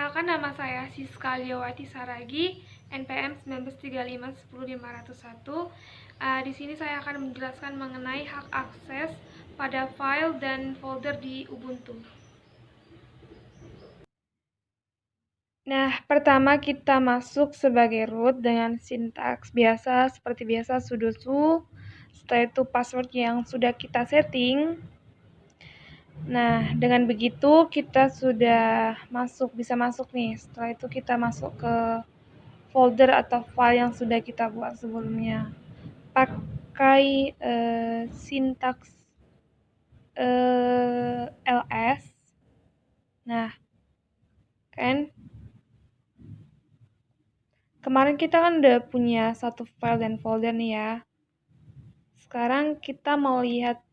Perkenalkan, nama saya Siska Liawati Saragi, NPM 193510501. Di sini saya akan menjelaskan mengenai hak akses pada file dan folder di Ubuntu. Nah, pertama kita masuk sebagai root dengan sintaks biasa, seperti biasa sudo su. Setelah itu password yang sudah kita setting. Nah, dengan begitu kita sudah bisa masuk nih. Setelah itu kita masuk ke folder atau file yang sudah kita buat sebelumnya. Pakai sintaks ls. Nah, kan kemarin kita kan udah punya satu file dan folder nih ya. Sekarang kita mau lihat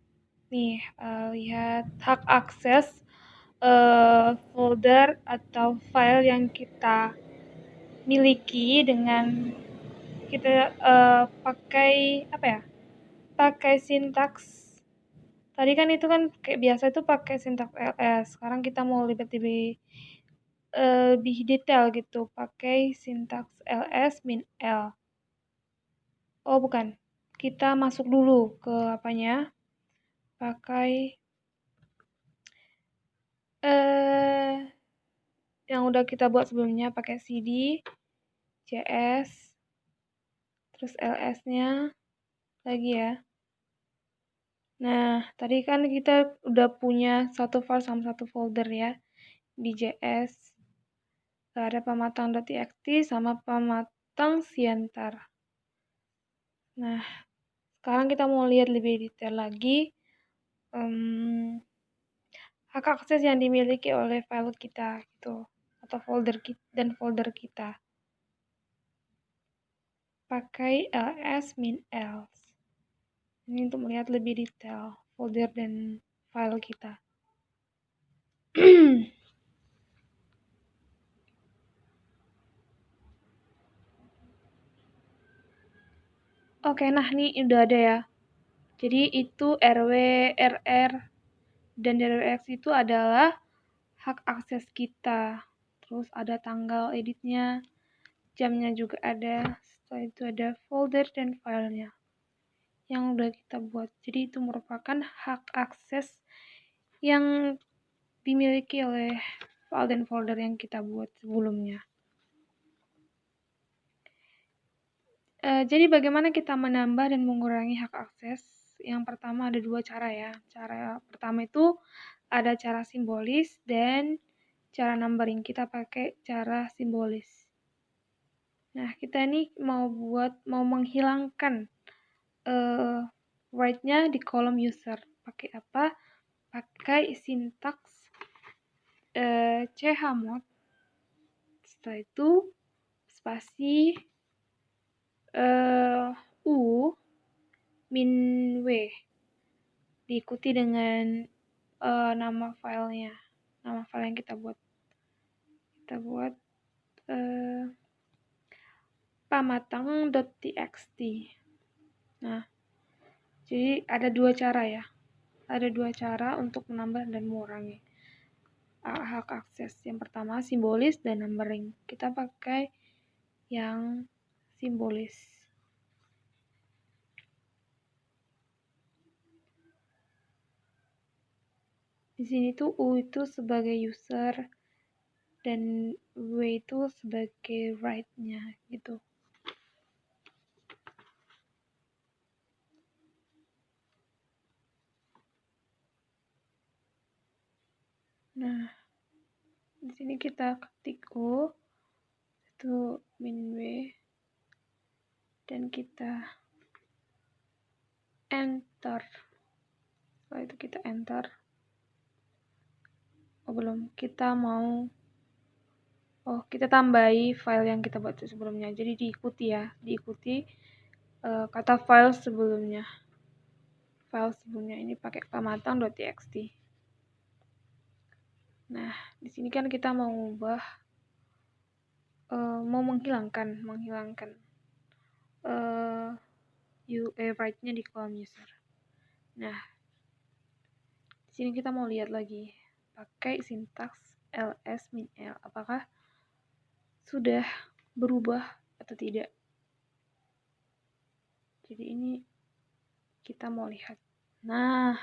nih, lihat hak akses folder atau file yang kita miliki dengan kita pakai apa ya? Pakai sintaks. Tadi kan itu kan kayak biasa itu pakai sintaks ls. Sekarang kita mau lebih detail gitu, pakai sintaks ls min l. Oh bukan, kita masuk dulu ke apanya? Pakai yang udah kita buat sebelumnya, pakai cd cs terus ls-nya lagi ya. Nah, tadi kan kita udah punya satu file sama satu folder ya di JS. Ada pematang.txt sama pematang siantar. Nah, sekarang kita mau lihat lebih detail lagi hak akses yang dimiliki oleh file kita gitu, atau folder dan folder kita. Pakai ls min else. Ini untuk melihat lebih detail folder dan file kita. Oke, nah ini udah ada ya. Jadi itu RW, RR, dan DRX itu adalah hak akses kita. Terus ada tanggal editnya, jamnya juga ada. Setelah itu ada folder dan filenya yang udah kita buat. Jadi itu merupakan hak akses yang dimiliki oleh file dan folder yang kita buat sebelumnya. Jadi bagaimana kita menambah dan mengurangi hak akses? Yang pertama ada dua cara ya. Cara pertama itu ada cara simbolis dan cara numbering. Kita pakai cara simbolis. Nah, kita ini mau menghilangkan write-nya di kolom user. Pakai apa? Pakai sintaks chmod. Setelah itu spasi u min w diikuti dengan nama filenya, nama file yang kita buat pamatang.txt. Nah, jadi ada dua cara untuk menambah dan mengurangi hak akses. Yang pertama simbolis dan numbering. Kita pakai yang simbolis. Di sini tuh U itu sebagai user dan W itu sebagai write-nya gitu. Nah, di sini kita ketik U itu min W dan kita enter. Setelah itu kita enter. Kita tambahi file yang kita buat sebelumnya. Jadi diikuti kata file sebelumnya. Ini pakai pamatang.txt. Nah, di sini kan kita mau menghilangkan write-nya di kolom user. Nah, di sini kita mau lihat lagi pakai sintaks ls min l. Apakah sudah berubah atau tidak. Jadi ini kita mau lihat. Nah,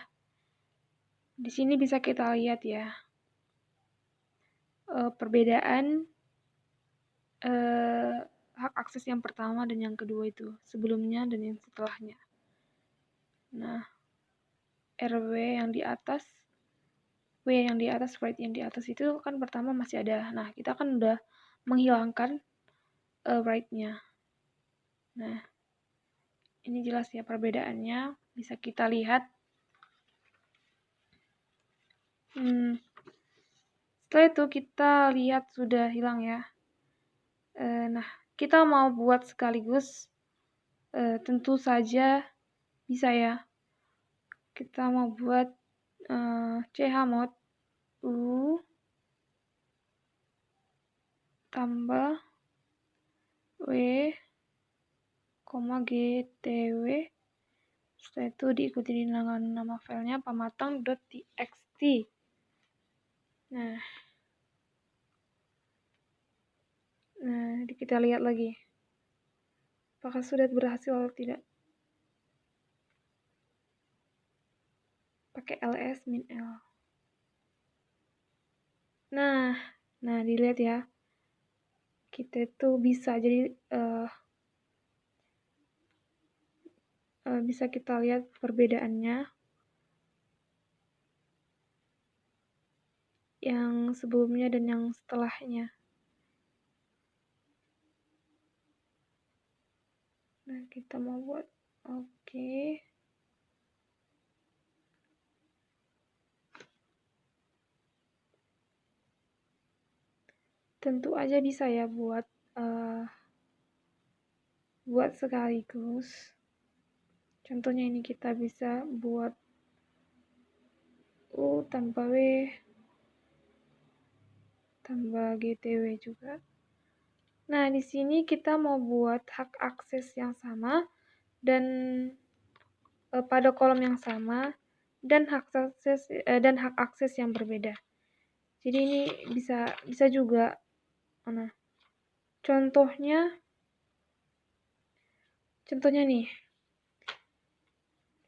di sini bisa kita lihat ya, perbedaan hak akses yang pertama dan yang kedua itu, sebelumnya dan yang setelahnya. Nah, RW yang di atas, W yang di atas, right yang di atas itu kan pertama masih ada. Nah, kita kan udah menghilangkan right-nya. Nah, ini jelas ya perbedaannya, bisa kita lihat. Setelah itu kita lihat sudah hilang ya. Nah, kita mau buat sekaligus, tentu saja bisa ya. Kita mau buat chmod u tambah w, gtw. Setelah itu diikuti dengan nama filenya pamatang.txt. Nah, kita lihat lagi. Apakah sudah berhasil atau tidak? Pakai ls min l. Nah dilihat ya. Kita tuh bisa jadi bisa kita lihat perbedaannya yang sebelumnya dan yang setelahnya. Nah, kita mau buat oke. Tentu aja bisa ya buat sekaligus. Contohnya ini kita bisa buat U tanpa W tambah GTW juga. Nah, di sini kita mau buat hak akses yang sama dan pada kolom yang sama dan hak akses yang berbeda. Jadi ini bisa juga. Nah, contohnya nih.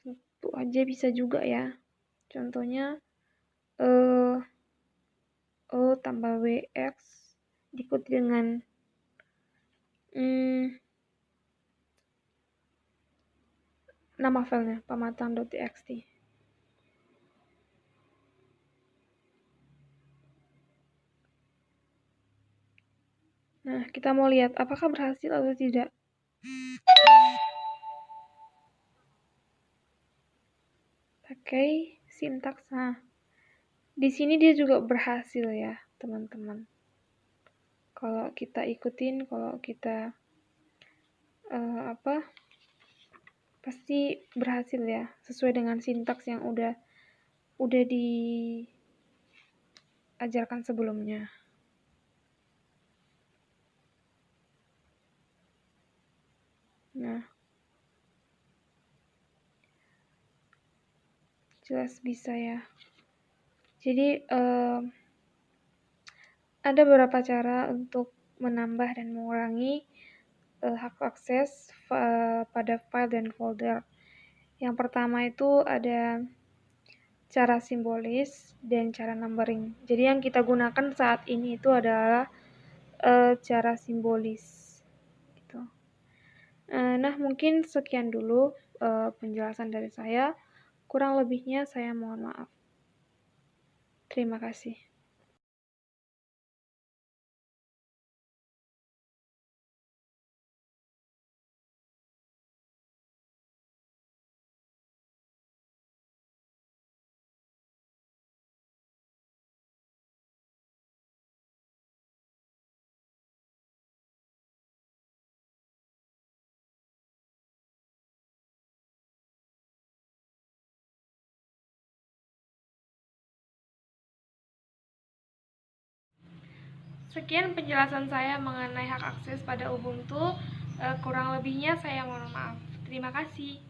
Tentu aja bisa juga ya. Contohnya O tambah WX diikuti dengan nama filenya pamatang.txt. Nah, kita mau lihat apakah berhasil atau tidak. Pakai sintaks. Nah, di sini dia juga berhasil ya, teman-teman. Kalau kita ikutin, kalau kita pasti berhasil ya, sesuai dengan sintaks yang udah diajarkan sebelumnya. Nah, jelas bisa ya. Jadi ada beberapa cara untuk menambah dan mengurangi hak akses pada file dan folder. Yang pertama itu ada cara simbolis dan cara numbering. Jadi yang kita gunakan saat ini itu adalah cara simbolis. Gitu. Nah, mungkin sekian dulu penjelasan dari saya. Kurang lebihnya saya mohon maaf. Terima kasih. Sekian penjelasan saya mengenai hak akses pada Ubuntu. Kurang lebihnya saya mohon maaf. Terima kasih.